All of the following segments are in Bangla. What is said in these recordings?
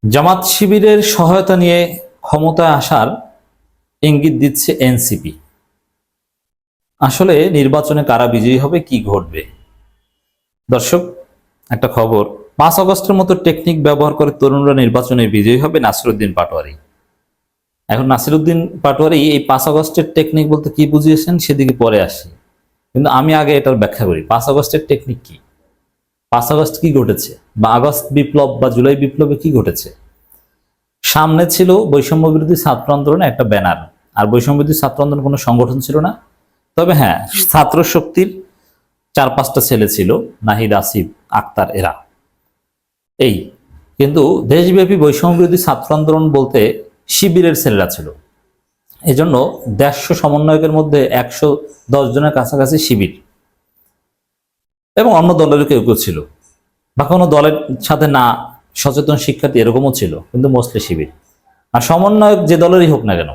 জামাত শিবিরের সহায়তা নিয়ে ক্ষমতায় আসার ইঙ্গিত দিচ্ছে এনসিপি। আসলে নির্বাচনে কারা বিজয়ী হবে, কি ঘটবে? দর্শক, একটা খবর, 5 আগস্টের মতো টেকনিক ব্যবহার করে তরুণরা নির্বাচনে বিজয়ী হবে নাসিরউদ্দিন পাটোয়ারি। এখন নাসিরউদ্দিন পাটোয়ারি এই 5 আগস্টের টেকনিক বলতে কি বুঝিয়েছেন সেদিকে পরে আসি, কিন্তু আমি আগে এটার ব্যাখ্যা করি। 5 আগস্টের টেকনিক কি? 5 আগস্ট কি ঘটেছে, বা আগস্ট বিপ্লব বা জুলাই বিপ্লবে কি ঘটেছে? সামনে ছিল বৈষম্য বিরোধী ছাত্র আন্দোলনে একটা ব্যানার, আর বৈষম্য বিরোধী ছাত্র আন্দোলন কোনো সংগঠন ছিল না। তবে হ্যাঁ, ছাত্র শক্তির 4-5টা ছেলে ছিল, নাহিদ, আসিফ, আক্তার, এরা এই। কিন্তু দেশব্যাপী বৈষম্য বিরোধী ছাত্র আন্দোলন বলতে শিবিরের ছেলেরা ছিল। এজন্য 150 সমন্বয়কের মধ্যে 110 জনের কাছাকাছি শিবির, এবং অন্য দলের কেউ কেউ ছিল, বা কোনো দলের সাথে না সচেতন শিক্ষার্থী এরকমও ছিল, কিন্তু মোস্টলি শিবির। আর সমন্বয়ক যে দলেরই হোক না কেন,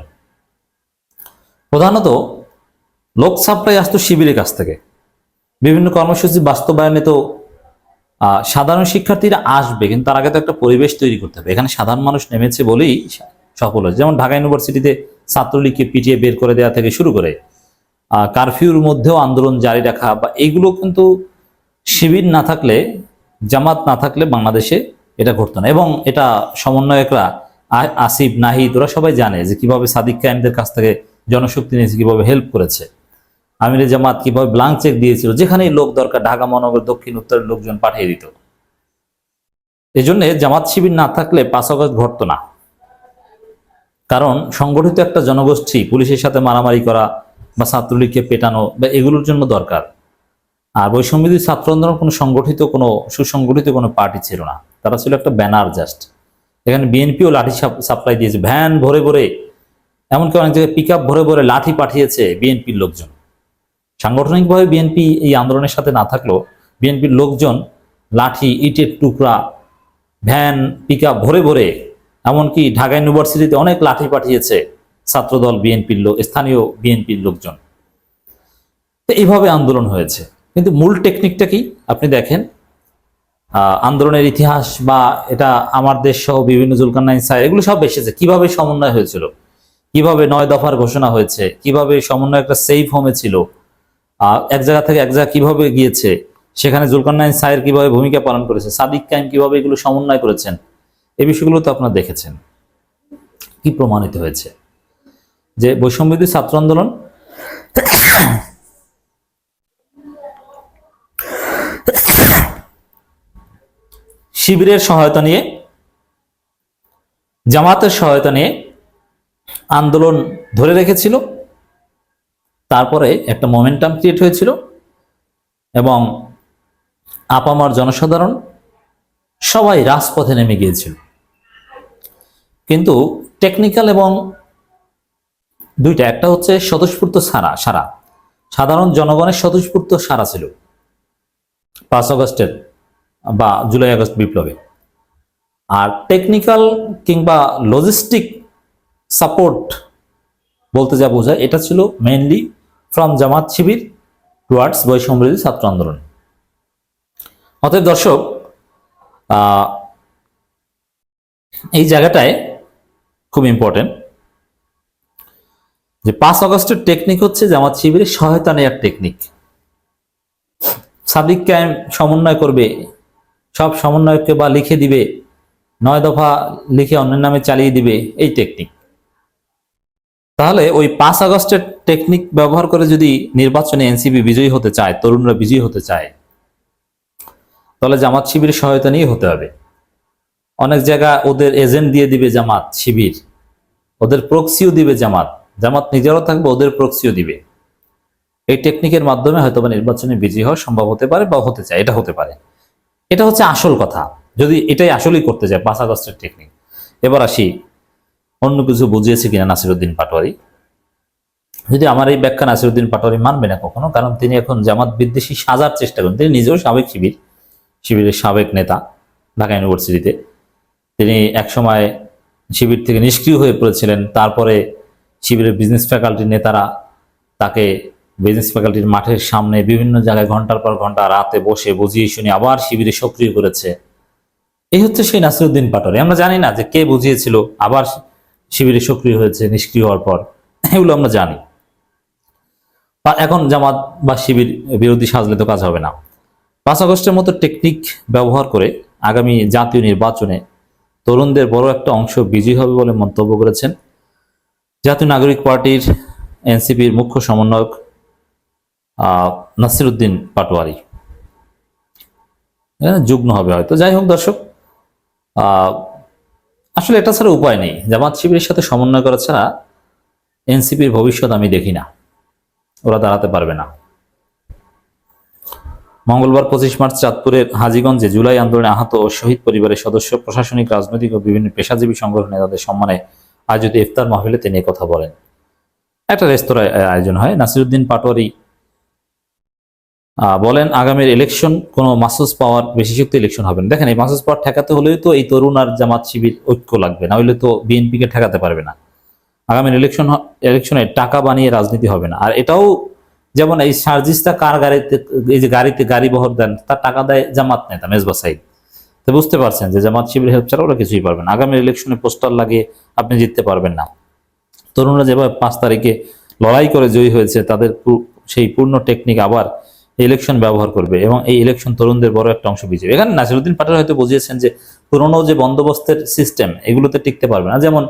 প্রধানত লোক সাপ্লাই আসতো শিবিরের কাছ থেকে। বিভিন্ন কর্মসূচি বাস্তবায়নে তো সাধারণ শিক্ষার্থীরা আসবে, কিন্তু তার আগে তো একটা পরিবেশ তৈরি করতে হবে। এখানে সাধারণ মানুষ নেমেছে বলেই সফল হয়েছে। যেমন ঢাকা ইউনিভার্সিটিতে ছাত্রলীগকে পিটিয়ে বের করে দেওয়া থেকে শুরু করে কারফিউর মধ্যেও আন্দোলন জারি রাখা, বা এইগুলো কিন্তু শিবির না থাকলে, জামাত না থাকলে বাংলাদেশে এটা ঘটতো না। এবং এটা সমন্বয়করা আসিফ, নাহিদ, ওরা সবাই জানে যে কিভাবে সাদিক কায়েমদের কাছ থেকে জনশক্তি নিয়েছে, কিভাবে হেল্প করেছে। আমিরে জামাত কিভাবে ব্লাঙ্ক চেক দিয়েছিল, যেখানেই লোক দরকার ঢাকা মহানগর দক্ষিণ উত্তরের লোকজন পাঠিয়ে দিত। এই জন্য জামাত শিবির না থাকলে 5 আগস্ট ঘটতো না। কারণ সংগঠিত একটা জনগোষ্ঠী পুলিশের সাথে মারামারি করা বা ছাত্রলীগকে পেটানো বা এগুলোর জন্য দরকার। আর বৈষম্যবিরোধী ছাত্র আন্দোলন কোনো সংগঠিত, কোনো সুসংগঠিত কোনো পার্টি ছিল না, তারা ছিল একটা ব্যানার জাস্ট। এখানে বিএনপিও লাঠি সাপ্লাই দিয়েছে, ভ্যান ভরে ভরে, এমনকি অনেক জায়গায় পিক আপ ভরে ভরে লাঠি পাঠিয়েছে বিএনপির লোকজন। সাংগঠনিকভাবে বিএনপি এই আন্দোলনের সাথে না থাকলেও বিএনপির লোকজন লাঠি, ইটের টুকরা, ভ্যান, পিক আপ ভরে ভরে, এমনকি ঢাকা ইউনিভার্সিটিতে অনেক লাঠি পাঠিয়েছে ছাত্রদল, বিএনপির লোক, স্থানীয় বিএনপির লোকজন। তো এইভাবে আন্দোলন হয়েছে। কিন্তু মূল টেকনিকটা কি আপনি দেখেন, আন্দোলনের ইতিহাস বা এটা আমার দেশ সহ বিভিন্ন জুলকারনাইন স্যার এগুলো সব এসেছে, কিভাবে সমন্বয় হয়েছিল, কিভাবে 9 দফার ঘোষণা হয়েছে, কিভাবে সমন্বয় একটা সেফ হোমে ছিল, এক জায়গা থেকে এক জায়গা কিভাবে গিয়েছে, সেখানে জুলকারনাইন স্যার কিভাবে ভূমিকা পালন করেছে, সাদিক কায়েম কিভাবে এগুলো সমন্বয় করেছেন, এই বিষয়গুলো তো আপনারা দেখেছেন। কি প্রমাণিত হয়েছে যে বৈষম্যবিরোধী ছাত্র আন্দোলন শিবিরের সহায়তা নিয়ে, জামাতের সহায়তা নিয়ে আন্দোলন ধরে রেখেছিল। তারপরে একটা মোমেন্টাম ক্রিয়েট হয়েছিল এবং আপামর জনসাধারণ সবাই রাজপথে নেমে গিয়েছিল। কিন্তু টেকনিক্যাল এবং দুইটা, একটা হচ্ছে স্বতঃস্ফূর্ত সারা, সাধারণ জনগণের স্বতঃস্ফূর্ত সারা ছিল 5 আগস্টের বা জুলাই আগস্ট বিপ্লবে। আর টেকনিক্যাল কিংবা লজিস্টিক সাপোর্ট বলতে যা বোঝায়, এটা ছিল mainly from Jamaat Shibir towards বৈষম্যবিরোধী ছাত্র আন্দোলন। অতএব দর্শক, এই জায়গাটায় খুব ইম্পর্টেন্ট যে 5 আগস্টের টেকনিক হচ্ছে জামাত শিবিরের সহায়তা নেওয়ার টেকনিক। সাদিক কায়েম সমন্বয় করবে, সব সমন্বয়ককে বা লিখে দিবে, 9 দফা লিখে অন্যের নামে চালিয়ে দিবে, এই টেকনিক। তাহলে ওই 5 আগস্টের টেকনিক ব্যবহার করে যদি নির্বাচনে এনসিপি বিজয়ী হতে চায়, তরুণরা বিজয়ী হতে চায়, তাহলে জামাত শিবিরের সহায়তা নিয়ে হতে হবে। অনেক জায়গা ওদের এজেন্ট দিয়ে দিবে জামাত শিবির, ওদের প্রক্সিও দিবে জামাত, জামাত নিজেরও থাকবে, ওদের প্রক্সিও দিবে। এই টেকনিকের মাধ্যমে হয়তো বা নির্বাচনে বিজয়ী হওয়া সম্ভব হতে পারে বা হতে চায়, এটা হতে পারে। এটা হচ্ছে আসল কথা, যদি এটাই আসলেই করতে চায় 5 আগস্টের টেকনিক। এবার আসি, অন্য কিছু বুঝিয়েছে কিনা নাসিরউদ্দিন পাটোয়ারি। যদি আমার এই ব্যাখ্যা নাসিরউদ্দিন পাটোয়ারি মানবে না কখনো, কারণ তিনি এখন জামাত বিদ্বেষী সাজার চেষ্টা করেন। তিনি নিজেও সাবেক শিবিরের সাবেক নেতা ঢাকা ইউনিভার্সিটিতে। তিনি একসময় শিবির থেকে নিষ্ক্রিয় হয়ে পড়েছিলেন। তারপরে শিবিরের বিজনেস ফ্যাকাল্টির নেতারা তাকে বিজনেস ফ্যাকাল্টির মাঠের সামনে বিভিন্ন জায়গায় ঘন্টার পর ঘন্টা রাতে বসে বুঝিয়ে শুনে আবার শিবিরে সক্রিয় করেছে। এই হচ্ছে সেই নাসিরউদ্দিন পাটোয়ারি। আমরা জানি না যে কে বুঝিয়েছিল, আবার শিবিরে সক্রিয় হয়েছে নিষ্ক্রিয় হওয়ার পর, এগুলো আমরা জানি। বা এখন জামাত বা শিবির বিরোধী সাজলে তো কাজ হবে না। 5 আগস্টের মতো টেকনিক ব্যবহার করে আগামী জাতীয় নির্বাচনে তরুণদের বড় একটা অংশ বিজয়ী হবে বলে মন্তব্য করেছেন জাতীয় নাগরিক পার্টির এনসিপির মুখ্য সমন্বয়ক নাসিরউদ্দিন পাটোয়ারি। যুগ্ম হবে হয়তো। যাই হোক দর্শক, আসলে এটা ছাড়া উপায় নেই। জামাত শিবিরের সাথে সমন্বয় করা ছাড়া এনসিপির ভবিষ্যৎ আমি দেখি না, ওরা দাঁড়াতে পারবে না। মঙ্গলবার 25 মার্চ চাঁদপুরের হাজীগঞ্জে জুলাই আন্দোলনে আহত ও শহীদ পরিবারের সদস্য, প্রশাসনিক, রাজনৈতিক ও বিভিন্ন পেশাজীবী সংগঠন নেতাদের সম্মানে আয়োজিত ইফতার মাহফিলে তিনি কথা বলেন। একটা রেস্তোরাঁ আয়োজন হয়। নাসিরউদ্দিন পাটোয়ারি বলেন, আগামীর ইলেকশন কোনো মাসুস পাওয়ার বেশি শক্তি ইলেকশন হবে না। দেখেন, এই মাসুস পাওয়ার ঠেকাতে হলেও তো এই তরুণ আর জামাত শিবির ঐক্য লাগবে, না হলে তো বিএনপিকে ঠেকাতে পারবে না। আগামীর ইলেকশনে টাকা বানিয়ে রাজনীতি হবে না। আর এটাও যেমন এই সার্জিসটা কার গাড়িতে, এই যে গাড়িতে গাড়ি বহর দেন, তার টাকা দেয় জামাত নেতা মেজবা সাইদ। তো বুঝতে পারছেন যে জামাত শিবির হেল্প ছাড়া ওরা কিছুই পারবে না। আগামীর ইলেকশনে পোস্টার লাগিয়ে আপনি জিততে পারবেন না। তরুণরা যেভাবে 5 তারিখে লড়াই করে জয়ী হয়েছে, তাদের সেই পূর্ণ টেকনিক আবার ইলেকশন ব্যবহার করবে এবং এই ইলেকশন তরুণদের বড় একটা অংশ বিজেপি। এখানে নাসিরউদ্দিন পাটোয়ারি হয়তো বুঝিয়েছেন যে পুরনো যে বন্দোবস্তের সিস্টেম, এগুলোতে টিকতে পারবে না। যেমন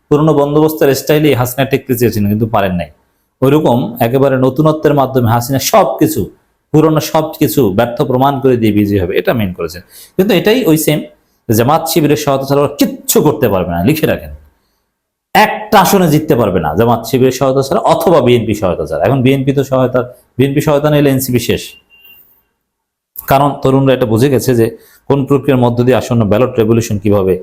পুরনো বন্দোবস্তের স্টাইলে হাসিনা টিকতে চেয়েছিলেন, কিন্তু পারেন নাই। ওইরকম একেবারে নতুনত্বের মাধ্যমে হাসিনা সবকিছু, পুরনো সবকিছু ব্যর্থ প্রমাণ করে দিয়ে বিজয়ী হবে, এটা মেন করেছেন। কিন্তু এটাই ওই সেম, জামাত শিবিরের সহায়তা ছাড়া ওরা কিচ্ছু করতে পারবে না। লিখে রাখেন, একটা আসনে জিততে পারবে না জামাত শিবিরের সহায়তা ছাড়া, অথবা বিএনপি সহায়তা ছাড়া। এখন বিএনপি সহায়তা নিলে এনসিপি শেষ। কারণ তরুণরা এটা বুঝে গেছে যে কোন প্রক্রিয়ার মধ্য দিয়ে আসন্ন ব্যালট রেভলিউশন কিভাবে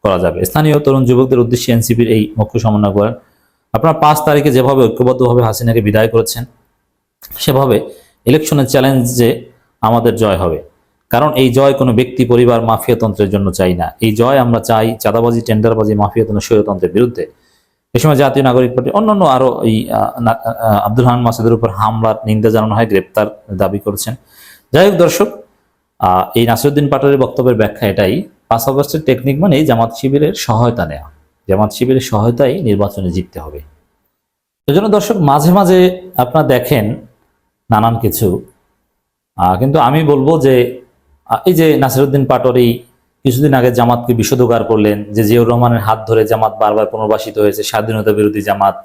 করা যাবে। স্থানীয় তরুণ যুবকদের উদ্দেশ্যে এনসিপির এই মুখ্য সমন্বয় করেন, আপনারা 5 তারিখে যেভাবে ঐক্যবদ্ধভাবে হাসিনাকে বিদায় করেছেন, সেভাবে ইলেকশনের চ্যালেঞ্জে আমাদের জয় হবে। কারণ এই জয় কোনো ব্যক্তি, পরিবার, মাফিয়াতন্ত্রের জন্য চাই না। এই জয় আমরা চাই চাঁদাবাজি, টেন্ডারবাজি, মাফিয়াতন্ত্র, স্বৈরতন্ত্রের বিরুদ্ধে। এ সময় জাতীয় নাগরিক পার্টি অন্যান্য আরো এই আব্দুল হান্নান মাসুদের উপর হামলার নিন্দা জানানো হয়, গ্রেপ্তার দাবি করেছেন। যাই হোক দর্শক, এই নাসিরউদ্দিন পাটোয়ারির বক্তব্যের ব্যাখ্যা এটাই, 5 আগস্টের টেকনিক মানে জামাত শিবিরের সহায়তা নেওয়া। জামাত শিবিরের সহায়তায় নির্বাচনে জিততে হবে। এজন্য দর্শক, মাঝে মাঝে আপনারা দেখেন নানান কিছু, কিন্তু আমি বলবো যে এই যে নাসিরউদ্দিন পাটোয়ারি কিছুদিন আগে জামাতকে বিষোদগার করলেন, যে জিয়াউর রহমানের হাত ধরে জামাত বারবার পুনর্বাসিত হয়েছে, স্বাধীনতা বিরোধী জামাত,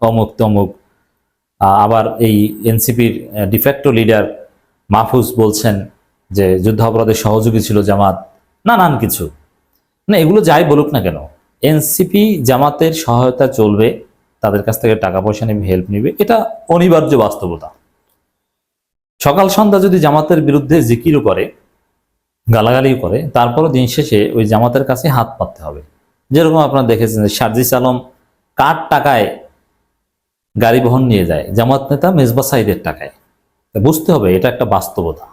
অমুক তমুক। আবার এই এনসিপির ডিফ্যাক্টো লিডার মাহফুজ বলছেন যে যুদ্ধাপরাধের সহযোগী ছিল জামাত, নানান কিছু। না, এগুলো যাই বলুক না কেন, এনসিপি জামাতের সহায়তা চলবে, তাদের কাছ থেকে টাকা পয়সা নেবে, হেল্প নেবে, এটা অনিবার্য বাস্তবতা। সকাল সন্ধ্যা যদি জামাতের বিরুদ্ধে জিকিরও করে, গালাগালিও করে, তারপরও দিন শেষে ওই জামাতের কাছে হাত পাততে হবে। যেরকম আপনারা দেখেছেন যে সার্জিস আলম কার টাকায় গাড়ি বহন নিয়ে যায়, জামাত নেতা মেজবা সাইদের টাকায়। বুঝতে হবে এটা একটা বাস্তবতা।